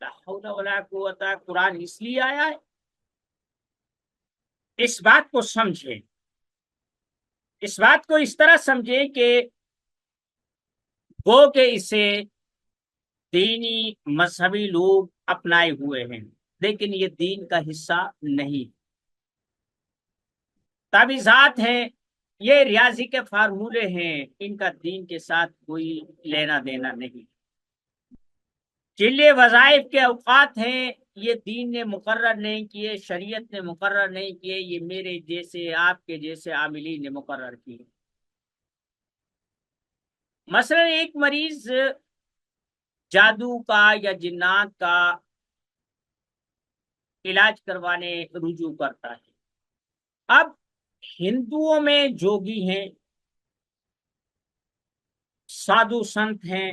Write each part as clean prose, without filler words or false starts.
لا حول ولا قوت، قرآن اس لیے آیا ہے، اس بات کو سمجھیں، اس بات کو اس طرح سمجھیں کہ وہ کہ اسے دینی مذہبی لوگ اپنائے ہوئے ہیں، لیکن یہ دین کا حصہ نہیں، تعویذات ہیں، یہ ریاضی کے فارمولے ہیں، ان کا دین کے ساتھ کوئی لینا دینا نہیں، چلے وظائف کے اوقات ہیں، یہ دین نے مقرر نہیں کیے، شریعت نے مقرر نہیں کیے، یہ میرے جیسے آپ کے جیسے عاملین نے مقرر کیے۔ مثلا ایک مریض جادو کا یا جنات کا علاج کروانے رجوع کرتا ہے، اب ہندوؤں میں جوگی ہیں، سادھو سنت ہیں،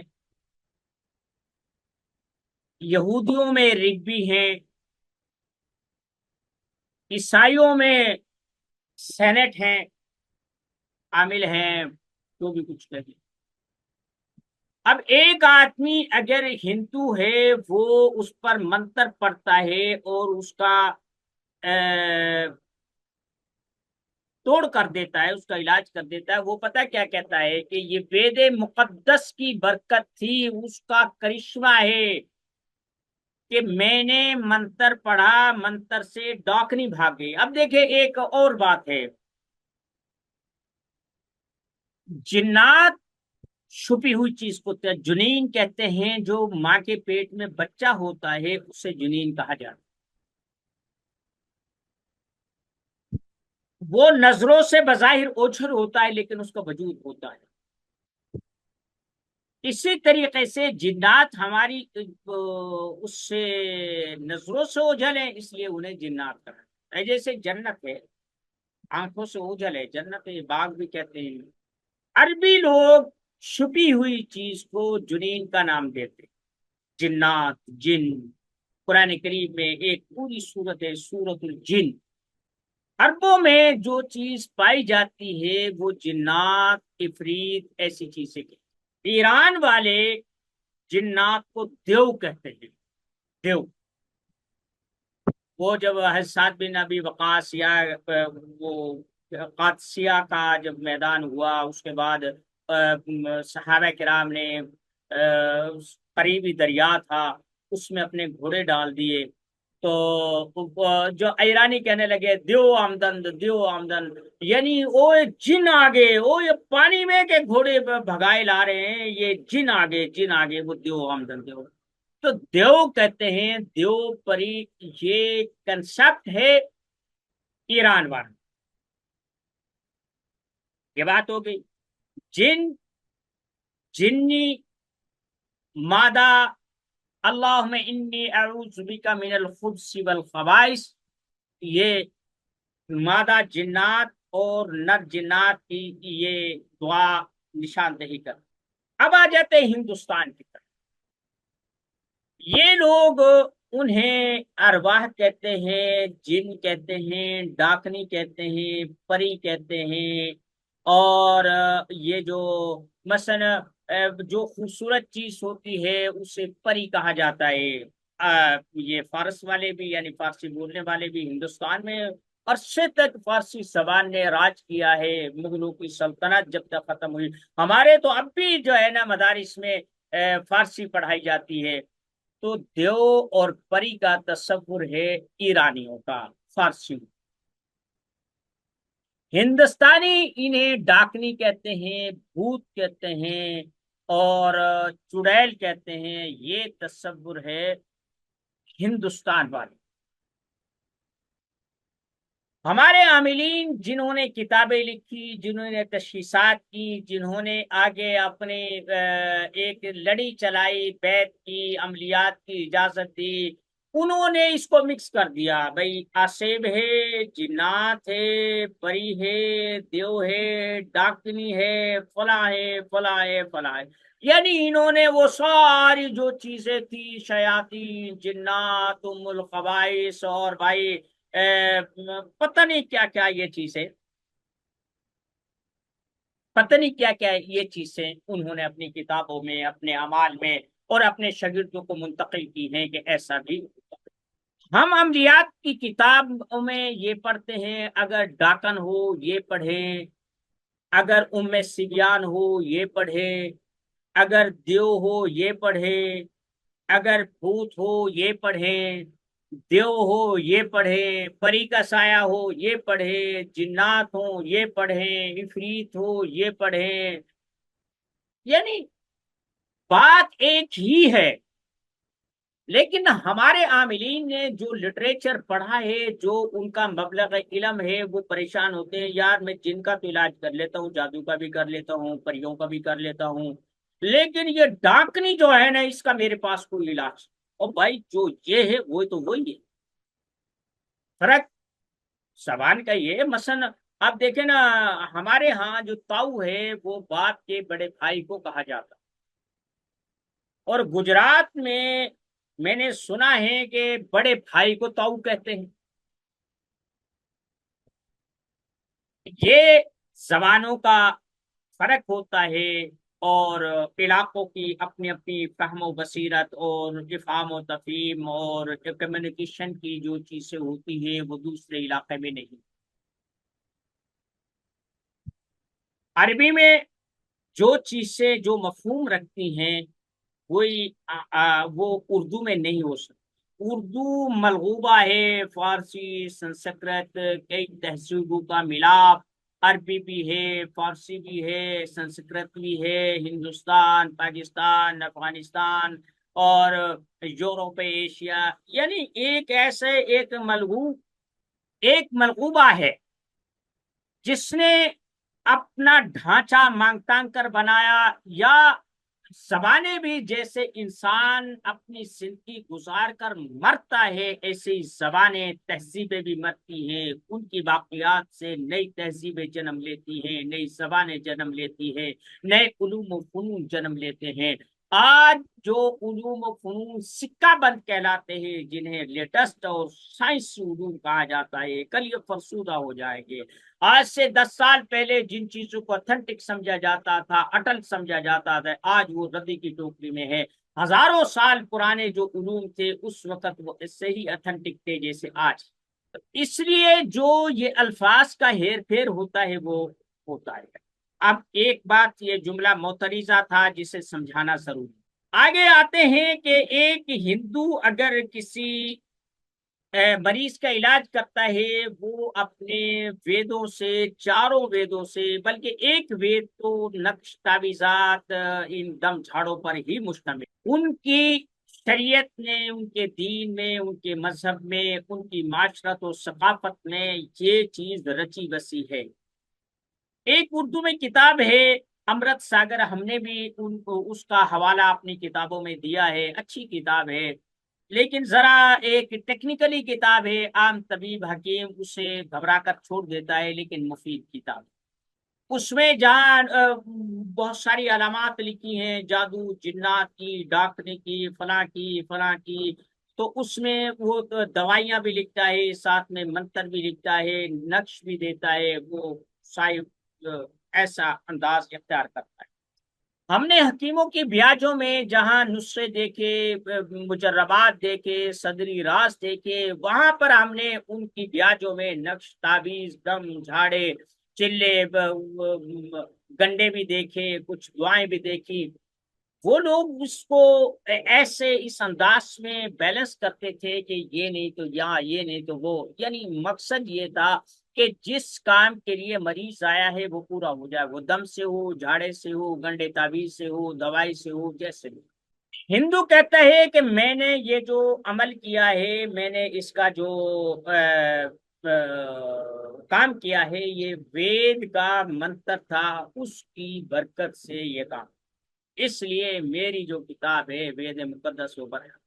یہودیوں میں ربی ہیں، عیسائیوں میں سینٹ ہیں، عامل ہیں، جو بھی کچھ کہیں۔ اب ایک آدمی اگر ہندو ہے، وہ اس پر منتر پڑتا ہے اور اس کا توڑ کر دیتا ہے، اس کا علاج کر دیتا ہے، وہ پتہ کیا کہتا ہے کہ یہ وید مقدس کی برکت تھی، اس کا کرشمہ ہے کہ میں نے منتر پڑھا، منتر سے ڈاکنی بھاگے۔ اب دیکھیں ایک اور بات ہے، جنات چھپی ہوئی چیز کو جنین کہتے ہیں، جو ماں کے پیٹ میں بچہ ہوتا ہے اسے جنین کہا جاتا ہے، وہ نظروں سے بظاہر اوجھل ہوتا ہے لیکن اس کا وجود ہوتا ہے۔ اسی طریقے سے جنات ہماری اس سے نظروں سے اوجھل ہے، اس لیے انہیں جنات کہا ہے۔ جیسے جنت ہے، آنکھوں سے اوجھل ہے، جنت ہے، باغ بھی کہتے ہیں۔ عربی لوگ چھپی ہوئی چیز کو جنین کا نام دیتے، جنات، جن۔ قرآن کریم میں ایک پوری سورت ہے، سورت الجن۔ عربوں میں جو چیز پائی جاتی ہے وہ جنات، عفریت، ایسی چیزیں کی۔ ایران والے جنات کو دیو کہتے ہیں، دیو۔ وہ جب حضرت بن ابی وقاص یا وہ قادسیہ کا جب میدان ہوا، اس کے بعد صحابہ کرام نے قریبی دریا تھا، اس میں اپنے گھوڑے ڈال دیے، تو جو ایرانی کہنے لگے دیو آمدن، دیو آمدن، یعنی او جن آگے، او یہ پانی میں کے گھوڑے بھگائے لا رہے ہیں، یہ جن آگے، جن آگے، وہ دیو آمدن، دیو۔ تو دیو کہتے ہیں، دیو پری، یہ کنسپٹ ہے ایران والے۔ یہ بات ہو گئی۔ جن، جنی، مادہ، اللہم انی اعوذ بک من الخبث والخبائث، یہ مادہ جنات اور نر جنات کی یہ دعا نشاندہی کر۔ اب آ جاتے ہیں ہندوستان کی طرف، یہ لوگ انہیں ارواح کہتے ہیں، جن کہتے ہیں، ڈاکنی کہتے ہیں، پری کہتے ہیں، اور یہ جو مثلا جو خوبصورت چیز ہوتی ہے اسے پری کہا جاتا ہے۔ یہ فارس والے بھی، یعنی فارسی بولنے والے بھی ہندوستان میں عرصے تک فارسی زبان نے راج کیا ہے، مغلوں کی سلطنت جب تک ختم ہوئی۔ ہمارے تو اب بھی جو ہے نا مدارس میں فارسی پڑھائی جاتی ہے۔ تو دیو اور پری کا تصور ہے ایرانیوں کا، فارسی۔ ہندوستانی انہیں ڈاکنی کہتے ہیں، بھوت کہتے ہیں، اور چڑیل کہتے ہیں، یہ تصور ہے ہندوستان والے۔ ہمارے عاملین جنہوں نے کتابیں لکھی، جنہوں نے تشخیصات کی، جنہوں نے آگے اپنے ایک لڑی چلائی، بیت کی، عملیات کی اجازت دی، انہوں نے اس کو مکس کر دیا، بھائی آصب ہے، جنات ہے، پری ہے، دیو ہے، ڈاکنی ہے، فلاں ہے، فلاں ہے، فلاں ہے، یعنی انہوں نے وہ ساری جو چیزیں تھی، شیاطین، جنات، ام الخبائث، اور بھائی پتہ نہیں کیا کیا یہ چیزیں، پتہ نہیں کیا کیا یہ چیزیں انہوں نے اپنی کتابوں میں، اپنے اعمال میں اور اپنے شاگردوں کو منتقل کی ہیں کہ ایسا بھی ہوتا ہے۔ ہم عملیات کی کتاب میں یہ پڑھتے ہیں، اگر ڈاکن ہو یہ پڑھیں، اگر ام سبیان ہو یہ پڑھیں، اگر دیو ہو یہ پڑھیں، اگر بھوت ہو یہ پڑھیں، دیو ہو یہ پڑھیں، پری کا سایہ ہو یہ پڑھیں، جنات ہو یہ پڑھیں، عفریت ہو یہ پڑھیں، یعنی بات ایک ہی ہے۔ لیکن ہمارے عاملین نے جو لٹریچر پڑھا ہے، جو ان کا مبلغ علم ہے، وہ پریشان ہوتے ہیں، یار میں جن کا تو علاج کر لیتا ہوں، جادو کا بھی کر لیتا ہوں، پریوں کا بھی کر لیتا ہوں، لیکن یہ ڈاکنی جو ہے نا، اس کا میرے پاس کوئی علاج۔ اور بھائی جو یہ ہے وہ تو وہی ہے، فرق زبان کا یہ ہے۔ مثلا آپ دیکھیں نا، ہمارے ہاں جو تاؤ ہے وہ باپ کے بڑے بھائی کو کہا جاتا، اور گجرات میں نے سنا ہے کہ بڑے بھائی کو تاؤ کہتے ہیں۔ یہ زبانوں کا فرق ہوتا ہے، اور علاقوں کی اپنی اپنی فہم و بصیرت اور افہام و تفہیم اور کمیونیکیشن کی جو چیزیں ہوتی ہیں وہ دوسرے علاقے میں نہیں۔ عربی میں جو چیزیں جو مفہوم رکھتی ہیں وہی وہ اردو میں نہیں ہو سکتی۔ اردو ملغوبہ ہے، فارسی سنسکرت کئی تہذیبوں کا ملاپ، عربی بھی ہے، فارسی بھی ہے، سنسکرت بھی ہے، ہندوستان، پاکستان، افغانستان اور یورپ ایشیا، یعنی ایک ایسے ایک ملغوبہ ہے جس نے اپنا ڈھانچہ مانگ تانگ کر بنایا، یا زبانیں بھی جیسے انسان اپنی زندگی گزار کر مرتا ہے، ایسے زبانیں تہذیبیں بھی مرتی ہیں، ان کی باقیات سے نئی تہذیبیں جنم لیتی ہیں، نئی زبانیں جنم لیتی ہیں، نئے علوم و فنون جنم لیتے ہیں۔ آج جو علوم و فنون سکہ بند کہلاتے ہیں، جنہیں لیٹسٹ اور سائنسی علوم کہا جاتا ہے، کل یہ فرسودہ ہو جائیں گے۔ آج سے 10 سال پہلے جن چیزوں کو اتھینٹک سمجھا جاتا تھا، اٹل سمجھا جاتا تھا، آج وہ ردی کی ٹوکری میں ہے۔ ہزاروں سال پرانے جو علوم تھے اس وقت وہ اس سے ہی اتھینٹک تھے جیسے آج۔ اس لیے جو یہ الفاظ کا ہیر پھیر ہوتا ہے وہ ہوتا ہے۔ اب ایک بات، یہ جملہ معترضہ تھا جسے سمجھانا ضروری۔ آگے آتے ہیں کہ ایک ہندو اگر کسی مریض کا علاج کرتا ہے، وہ اپنے ویدوں سے، چاروں ویدوں سے، بلکہ ایک وید تو نقش تعویذات ان دم جھاڑوں پر ہی مشتمل، ان کی شریعت نے، ان کے دین میں، ان کے مذہب میں، ان کی معاشرت و ثقافت میں یہ چیز رچی بسی ہے۔ ایک اردو میں کتاب ہے امرت ساگر، ہم نے بھی اس کا حوالہ اپنی کتابوں میں دیا ہے، اچھی کتاب ہے، لیکن ذرا ایک ٹیکنیکلی کتاب ہے، عام طبیب حکیم اسے گھبرا کر چھوڑ دیتا ہے، لیکن مفید کتاب۔ اس میں جہاں بہت ساری علامات لکھی ہیں، جادو جنات کی، ڈاکٹری کی، فلاں کی فلاں کی، تو اس میں وہ دوائیاں بھی لکھتا ہے، ساتھ میں منتر بھی لکھتا ہے، نقش بھی دیتا ہے، وہ صاحب ایسا انداز اختیار کرتا ہے۔ ہم نے حکیموں کی بیاجوں میں جہاں نسخے دیکھے، مجربات دیکھے، صدری راز دیکھے، وہاں پر ہم نے ان کی بیاجوں میں نقش، تعویذ، دم جھاڑے، چلے، گنڈے بھی دیکھے، کچھ دعائیں بھی دیکھی۔ وہ لوگ اس کو ایسے اس انداز میں بیلنس کرتے تھے کہ یہ نہیں تو یہاں، یہ نہیں تو وہ، یعنی مقصد یہ تھا کہ جس کام کے لیے مریض آیا ہے وہ پورا ہو جائے، وہ دم سے ہو، جھاڑے سے ہو، گنڈے تعویذ سے ہو، دوائی سے ہو، جیسے بھی۔ ہندو کہتا ہے کہ میں نے یہ جو عمل کیا ہے، میں نے اس کا جو کام کیا ہے، یہ وید کا منتر تھا، اس کی برکت سے یہ کام، اس لیے میری جو کتاب ہے وید مقدس وہ بنا۔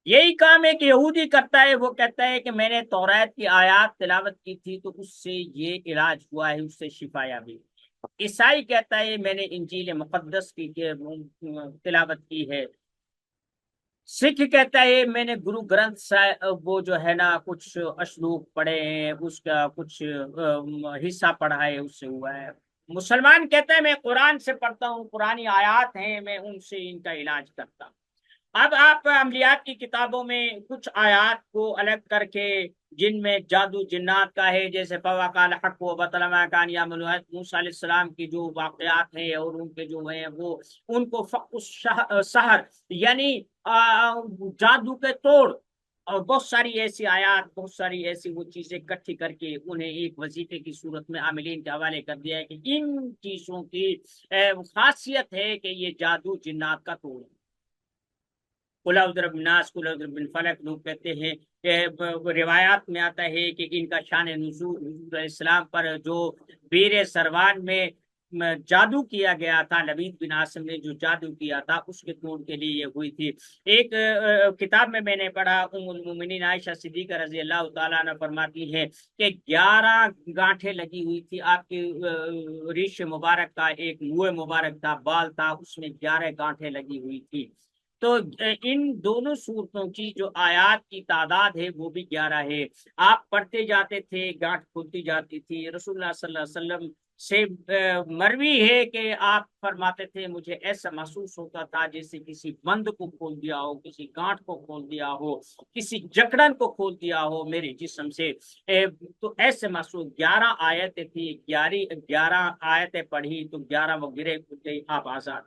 یہی کام ایک یہودی کرتا ہے، وہ کہتا ہے کہ میں نے توریت کی آیات تلاوت کی تھی تو اس سے یہ علاج ہوا ہے، اس سے شفا یابی۔ عیسائی کہتا ہے میں نے انجیل مقدس کی تلاوت کی ہے۔ سکھ کہتا ہے میں نے گرو گرنتھ صاحب وہ جو ہے نا کچھ اشلوک پڑھے ہیں، اس کا کچھ حصہ پڑھا ہے، اس سے ہوا ہے۔ مسلمان کہتا ہے میں قرآن سے پڑھتا ہوں، قرآنی آیات ہیں، میں ان سے ان کا علاج کرتا ہوں۔ اب آپ عملیات کی کتابوں میں کچھ آیات کو الگ کر کے جن میں جادو جنات کا ہے، جیسے فوقال حق و بطل ما کان یعملون، موسیٰ علیہ السلام کی جو واقعات ہیں اور ان کے جو ہیں وہ ان کو فق السحر یعنی جادو کے توڑ، اور بہت ساری ایسی آیات، بہت ساری ایسی وہ چیزیں اکٹھی کر کے انہیں ایک وظیفے کی صورت میں عاملین کے حوالے کر دیا ہے کہ ان چیزوں کی خاصیت ہے کہ یہ جادو جنات کا توڑ ہے۔ قل اعوذ برب الناس، قل اعوذ برب الفلق، لوگ کہتے ہیں کہ روایات میں آتا ہے کہ ان کا شان نزول حضور علیہ السلام پر جو بیر سروان میں جادو کیا گیا تھا، لبید بن عاصم نے جو جادو کیا تھا اس کے توڑ کے لیے یہ ہوئی تھی۔ ایک کتاب میں نے پڑھا، ام المومنین عائشہ صدیقہ رضی اللہ تعالیٰ عنہ فرماتی ہے کہ 11 گانٹھیں لگی ہوئی تھی آپ کی ریش مبارک کا، ایک منہ مبارک تھا، بال تھا، اس میں 11 گانٹھیں لگی ہوئی تھی۔ تو ان دونوں صورتوں کی جو آیات کی تعداد ہے وہ بھی 11 ہے۔ آپ پڑھتے جاتے تھے، گانٹھ کھلتی جاتی تھی۔ رسول اللہ صلی اللہ علیہ وسلم سے مروی ہے کہ آپ فرماتے تھے مجھے ایسا محسوس ہوتا تھا جیسے کسی بند کو کھول دیا ہو، کسی گانٹھ کو کھول دیا ہو، کسی جکڑن کو کھول دیا ہو میرے جسم سے۔ تو ایسے محسوس 11 آیتیں تھی، 11 آیتیں پڑھی تو 11 وہ گرے کھلتے، آپ آزاد۔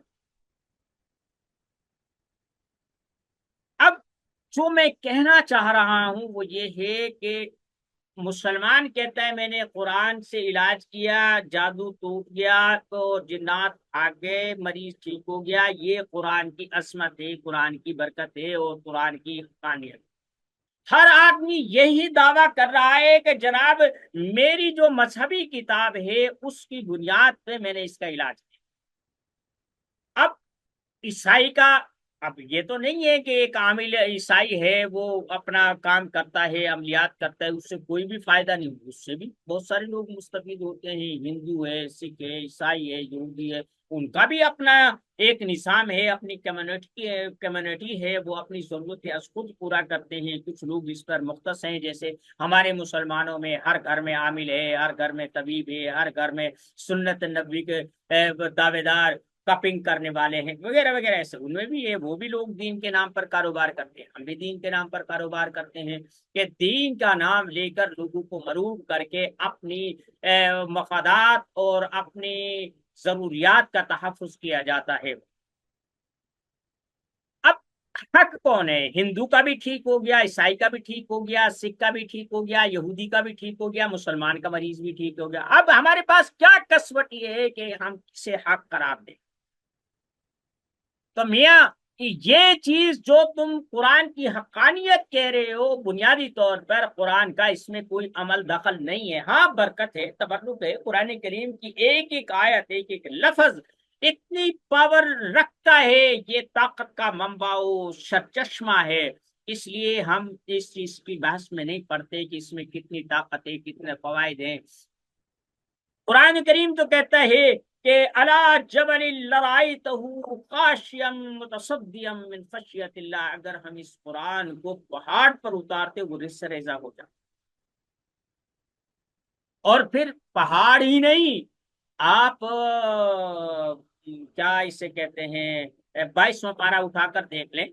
اب جو میں کہنا چاہ رہا ہوں وہ یہ ہے کہ مسلمان کہتا ہے میں نے قرآن سے علاج کیا، جادو ٹوٹ گیا تو جنات آگے، مریض ٹھیک ہو گیا، یہ قرآن کی عظمت ہے، قرآن کی برکت ہے اور قرآن کی حقانیت۔ ہر آدمی یہی دعویٰ کر رہا ہے کہ جناب میری جو مذہبی کتاب ہے اس کی بنیاد پہ میں نے اس کا علاج کیا۔ اب عیسائی کا، اب یہ تو نہیں ہے کہ ایک عامل عیسائی ہے وہ اپنا کام کرتا ہے، عملیات کرتا ہے، اس سے کوئی بھی فائدہ نہیں، اس سے بھی بہت سارے لوگ مستفید ہوتے ہیں، ہندو ہے، سکھ ہے، عیسائی ہے، یہودی ہے، ان کا بھی اپنا ایک نظام ہے، اپنی کمیونٹی ہے، وہ اپنی ضرورت خود پورا کرتے ہیں۔ کچھ لوگ اس پر مختص ہیں، جیسے ہمارے مسلمانوں میں ہر گھر میں عامل ہے، ہر گھر میں طبیب ہے، ہر گھر میں سنت نبوی کے دعوے دار، کپنگ کرنے والے ہیں، وغیرہ وغیرہ، ایسے ان میں بھی ہے، وہ بھی لوگ دین کے نام پر کاروبار کرتے ہیں، ہم بھی دین کے نام پر کاروبار کرتے ہیں کہ دین کا نام لے کر لوگوں کو مروب کر کے اپنی مفادات اور اپنی ضروریات کا تحفظ کیا جاتا ہے۔ اب حق کون ہے؟ ہندو کا بھی ٹھیک ہو گیا، عیسائی کا بھی ٹھیک ہو گیا، سکھ کا بھی ٹھیک ہو گیا، یہودی کا بھی ٹھیک ہو گیا، مسلمان کا مریض بھی ٹھیک ہو گیا۔ اب ہمارے پاس کیا کسوٹ یہ ہے کہ ہم اسے حق قرار دیں؟ تو میاں یہ چیز جو تم قرآن کی حقانیت کہہ رہے ہو، بنیادی طور پر قرآن کا اس میں کوئی عمل دخل نہیں ہے۔ ہاں برکت ہے، تبرک ہے، قرآن کریم کی ایک ایک آیت، ایک ایک لفظ اتنی پاور رکھتا ہے، یہ طاقت کا منبع و سرچشمہ ہے۔ اس لیے ہم اس چیز کی بحث میں نہیں پڑھتے کہ اس میں کتنی طاقت ہے، کتنے فوائد ہیں۔ قرآن کریم تو کہتا ہے کہ الا جبل لرأیتہ خاشعا متصدعا من خشیۃ اللہ، اگر ہم اس قرآن کو پہاڑ پر اتارتے وہ رس ریزہ ہو جاتا۔ اور پھر پہاڑ ہی نہیں، آپ کیا اسے کہتے ہیں، 22واں پارہ اٹھا کر دیکھ لیں،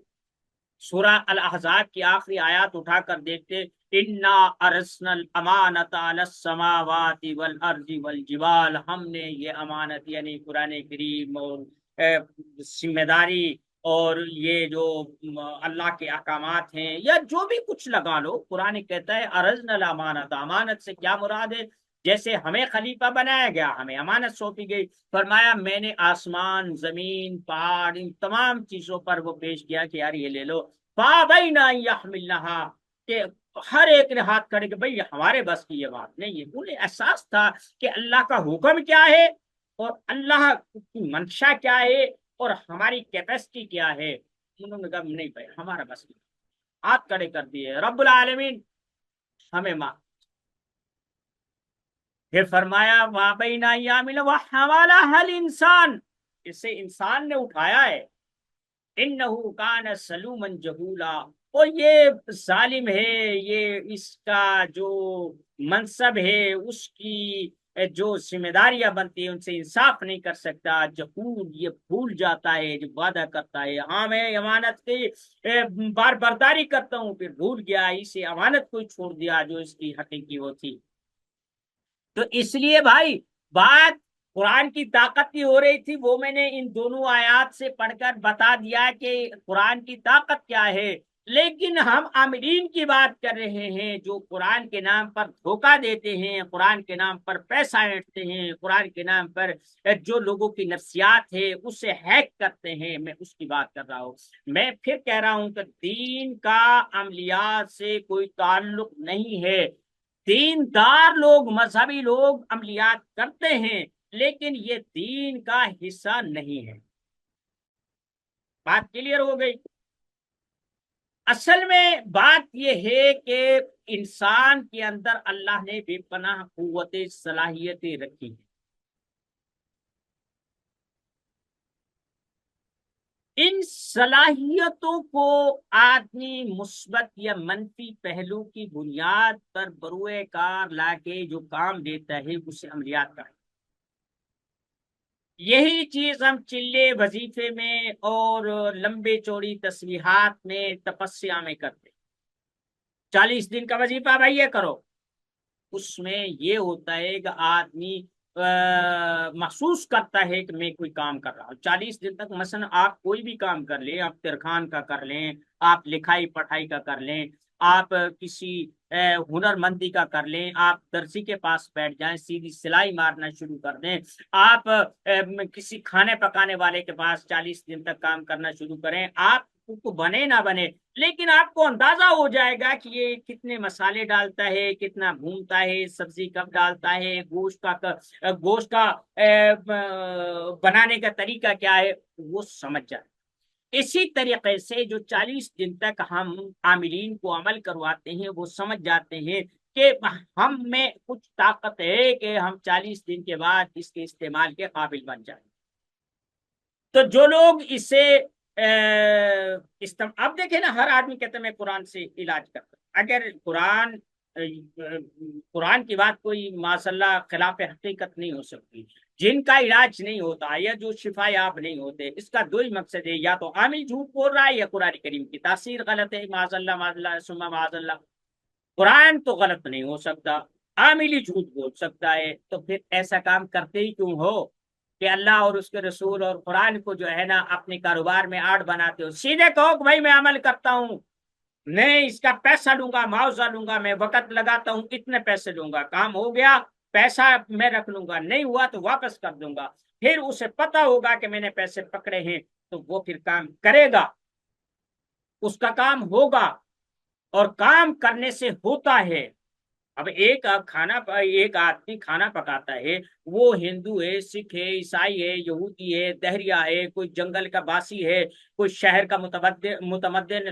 سورہ الاحزاب کی آخری آیات اٹھا کر دیکھتے، انا ارسنا الامانۃ علی السماوات والارض والجبال، ہم نے یہ امانت یعنی قرآن کریم اور ذمہ داری اور یہ جو اللہ کے احکامات ہیں یا جو بھی کچھ لگا لو، قرآن کہتا ہے ارسنا الامانۃ، امانت سے کیا مراد ہے؟ جیسے ہمیں خلیفہ بنایا گیا، ہمیں امانت سونپی گئی، فرمایا میں نے آسمان، زمین، پہاڑ، ان تمام چیزوں پر وہ پیش کیا کہ یار یہ لے لو، فابینا ان یحملنہا، کہ ہر ایک نے ہاتھ کھڑے کہ بھئی ہمارے بس کی یہ بات نہیں ہے۔ انہیں احساس تھا کہ اللہ کا حکم کیا ہے اور اللہ کی منشا کیا ہے اور ہماری کیپیسٹی کیا ہے۔ انہوں نے کہا نہیں بھائی ہمارا بس نہیں، ہاتھ کھڑے کر دیے، رب العالمین ہمیں ماں۔ پھر فرمایا وابینا یامل وحملہ الانسان، اسے انسان نے اٹھایا ہے، انہو کان سلوما جہولا، اور یہ ظالم ہے، یہ اس کا جو منصب ہے، اس کی جو ذمہ داریاں بنتی ہیں ان سے انصاف نہیں کر سکتا، جہور یہ بھول جاتا ہے، جو وعدہ کرتا ہے ہاں میں امانت کی بار برداری کرتا ہوں، پھر بھول گیا، اسے امانت کو چھوڑ دیا جو اس کی حقیقی وہ تھی۔ تو اس لیے بھائی بات قرآن کی طاقت کی ہو رہی تھی، وہ میں نے ان دونوں آیات سے پڑھ کر بتا دیا کہ قرآن کی طاقت کیا ہے۔ لیکن ہم عاملین کی بات کر رہے ہیں جو قرآن کے نام پر دھوکہ دیتے ہیں، قرآن کے نام پر پیسہ اینٹتے ہیں، قرآن کے نام پر جو لوگوں کی نفسیات ہے اسے ہیک کرتے ہیں، میں اس کی بات کر رہا ہوں۔ میں پھر کہہ رہا ہوں کہ دین کا عملیات سے کوئی تعلق نہیں ہے۔ دیندار لوگ، مذہبی لوگ عملیات کرتے ہیں لیکن یہ دین کا حصہ نہیں ہے۔ بات کلیئر ہو گئی؟ اصل میں بات یہ ہے کہ انسان کے اندر اللہ نے بے پناہ قوت صلاحیتیں رکھی ہیں۔ ان صلاحیتوں کو آدمی مثبت یا منفی پہلو کی بنیاد پر بروئے کار لا کے جو کام دیتا ہے اسے عملیات کرتا ہے۔ یہی چیز ہم چلے وظیفے میں اور لمبے چوڑی تسبیحات میں تپسیا میں کرتے۔ 40 دن کا وظیفہ بھائی یہ کرو، اس میں یہ ہوتا ہے کہ آدمی محسوس کرتا ہے کہ میں کوئی کام کر رہا ہوں 40 دن تک۔ مثلا آپ کوئی بھی کام کر لیں، آپ ترخان کا کر لیں، آپ لکھائی پڑھائی کا کر لیں، آپ کسی ہنر مندی کا کر لیں، آپ درزی کے پاس بیٹھ جائیں سیدھی سلائی مارنا شروع کر دیں، آپ کسی کھانے پکانے والے کے پاس 40 دن تک کام کرنا شروع کریں، آپ کو بنے نہ بنے لیکن آپ کو اندازہ ہو جائے گا کہ یہ کتنے مسالے ڈالتا ہے، کتنا بھونتا ہے، سبزی کب ڈالتا ہے، گوشت کا بنانے کا طریقہ کیا ہے، وہ سمجھ جائے۔ اسی طریقے سے جو 40 دن تک ہم عاملین کو عمل کرواتے ہیں وہ سمجھ جاتے ہیں کہ ہم میں کچھ طاقت ہے کہ ہم 40 دن کے بعد اس کے استعمال کے قابل بن جائیں۔ تو جو لوگ اسے اب دیکھیں نا، ہر آدمی کہتا ہے میں قرآن سے علاج کرتا ہوں۔ اگر قرآن کی بات کوئی ماشاء اللہ خلاف حقیقت نہیں ہو سکتی، جن کا علاج نہیں ہوتا یا جو شفا یاب نہیں ہوتے، اس کا دو ہی مقصد ہے، یا تو عامل جھوٹ بول رہا ہے یا قرآن کریم کی تاثیر غلط ہے، معاذ اللہ معاذ اللہ ثم معاذ اللہ۔ قرآن تو غلط نہیں ہو سکتا، عامل ہی جھوٹ بول سکتا ہے، تو پھر ایسا کام کرتے ہی کیوں ہو کہ اللہ اور اس کے رسول اور قرآن کو جو ہے نا اپنے کاروبار میں آڑ بناتے ہو؟ سیدھے کہو کہ بھائی میں عمل کرتا ہوں، میں اس کا پیسہ لوں گا، معاوضہ لوں گا، میں وقت لگاتا ہوں اتنے پیسے لوں گا، کام ہو گیا پیسہ میں رکھ لوں گا، نہیں ہوا تو واپس کر دوں گا۔ پھر اسے پتا ہوگا کہ میں نے پیسے پکڑے ہیں تو وہ پھر کام کرے گا، اس کا کام ہوگا، اور کام کرنے سے ہوتا ہے۔ اب ایک آدمی کھانا پکاتا ہے، وہ ہندو ہے، سکھ ہے، عیسائی ہے، یہودی ہے، دہریا ہے، کوئی جنگل کا باسی ہے، کوئی شہر کا متمدن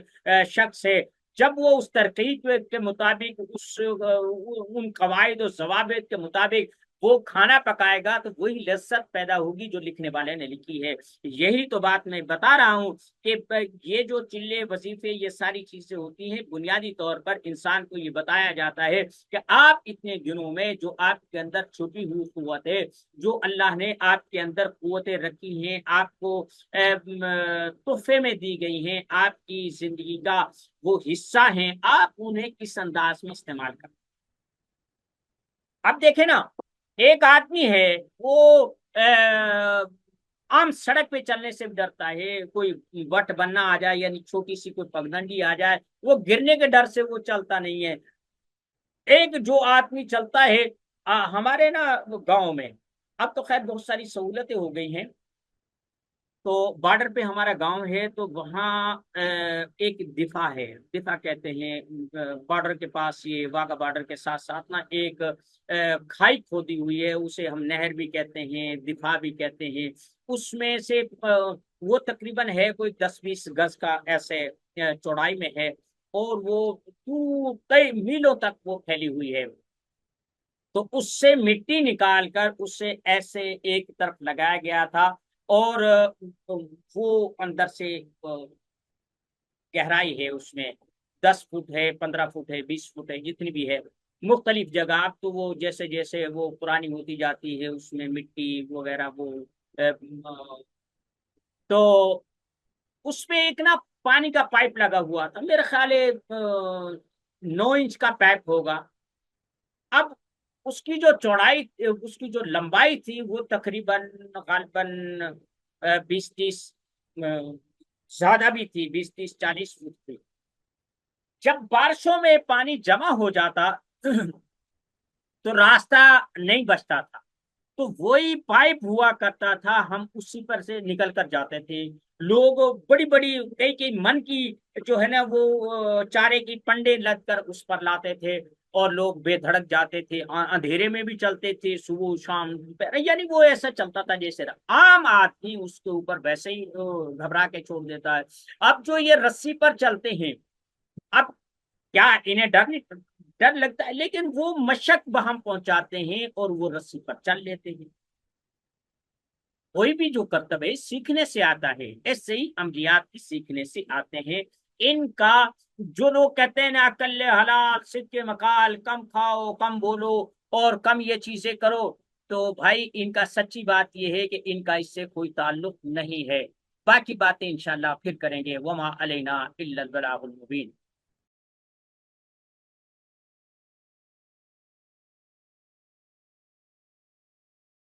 شخص ہے، جب وہ اس ترکیب کے مطابق ان قواعد و ضوابط کے مطابق وہ کھانا پکائے گا تو وہی لذت پیدا ہوگی جو لکھنے والے نے لکھی ہے۔ یہی تو بات میں بتا رہا ہوں کہ یہ جو چلے وظیفے یہ ساری چیزیں ہوتی ہیں، بنیادی طور پر انسان کو یہ بتایا جاتا ہے کہ آپ اتنے دنوں میں جو آپ کے اندر چھپی ہوئی قوت ہے، جو اللہ نے آپ کے اندر قوتیں رکھی ہیں، آپ کو تحفے میں دی گئی ہیں، آپ کی زندگی کا وہ حصہ ہیں، آپ انہیں کس انداز میں استعمال کریں۔ اب دیکھیں نا، ایک آدمی ہے وہ عام سڑک پہ چلنے سے بھی ڈرتا ہے، کوئی وٹ بننا آ جائے یعنی چھوٹی سی کوئی پگڈنڈی آ جائے وہ گرنے کے ڈر سے وہ چلتا نہیں ہے۔ ایک جو آدمی چلتا ہے ہمارے نا گاؤں میں، اب تو خیر بہت ساری سہولتیں ہو گئی ہیں، تو بارڈر پہ ہمارا گاؤں ہے تو وہاں ایک دفاع ہے، دفاع کہتے ہیں، بارڈر کے پاس یہ واگا بارڈر کے ساتھ ساتھ نا ایک کھائی کھودی ہوئی ہے، اسے ہم نہر بھی کہتے ہیں، دفاع بھی کہتے ہیں۔ اس میں سے وہ تقریباً ہے کوئی 10-20 گز کا ایسے چوڑائی میں ہے، اور وہ کئی میلوں تک وہ پھیلی ہوئی ہے۔ تو اس سے مٹی نکال کر اسے ایسے ایک طرف لگایا گیا تھا، اور وہ اندر سے گہرائی ہے اس میں 10 فٹ ہے، 15 فٹ ہے، 20 فٹ ہے، جتنی بھی ہے، مختلف جگہ، اب تو وہ جیسے جیسے وہ پرانی ہوتی جاتی ہے اس میں مٹی وغیرہ وہ تو اس میں ایک نا پانی کا پائپ لگا ہوا تھا، میرے خیال ہے 9 انچ کا پائپ ہوگا۔ اب اس کی جو چوڑائی، اس کی جو لمبائی تھی وہ تقریباً غالباً 20-30، زیادہ بھی تھی، 20-30-40 فٹ تھی۔ جب بارشوں میں پانی جمع ہو جاتا تو راستہ نہیں بچتا تھا، تو وہی پائپ ہوا کرتا تھا، ہم اسی پر سے نکل کر جاتے تھے۔ لوگ بڑی بڑی کئی کئی من کی جو ہے نا وہ چارے کی پنڈے لگ کر اس پر لاتے تھے، اور لوگ بے دھڑک جاتے تھے، اندھیرے میں بھی چلتے تھے، صبح شام، یعنی وہ ایسا چلتا تھا جیسے عام آدمی اس کے اوپر ویسے ہی گھبرا کے چھوڑ دیتا ہے۔ اب جو یہ رسی پر چلتے ہیں، اب کیا انہیں ڈر لگتا ہے، لیکن وہ مشق بہم پہنچاتے ہیں اور وہ رسی پر چل لیتے ہیں۔ کوئی بھی جو کرتب ہے سیکھنے سے آتا ہے، ایسے ہی عملیات بھی سیکھنے سے آتے ہیں۔ ان کا جو لوگ کہتے ہیں نا اکل حلال صدق مقال، کم کھاؤ کم بولو اور کم یہ چیزیں کرو، تو بھائی ان کا سچی بات یہ ہے کہ ان کا اس سے کوئی تعلق نہیں ہے۔ باقی باتیں انشاءاللہ پھر کریں گے۔ وما علینا الا البلاغ المبین۔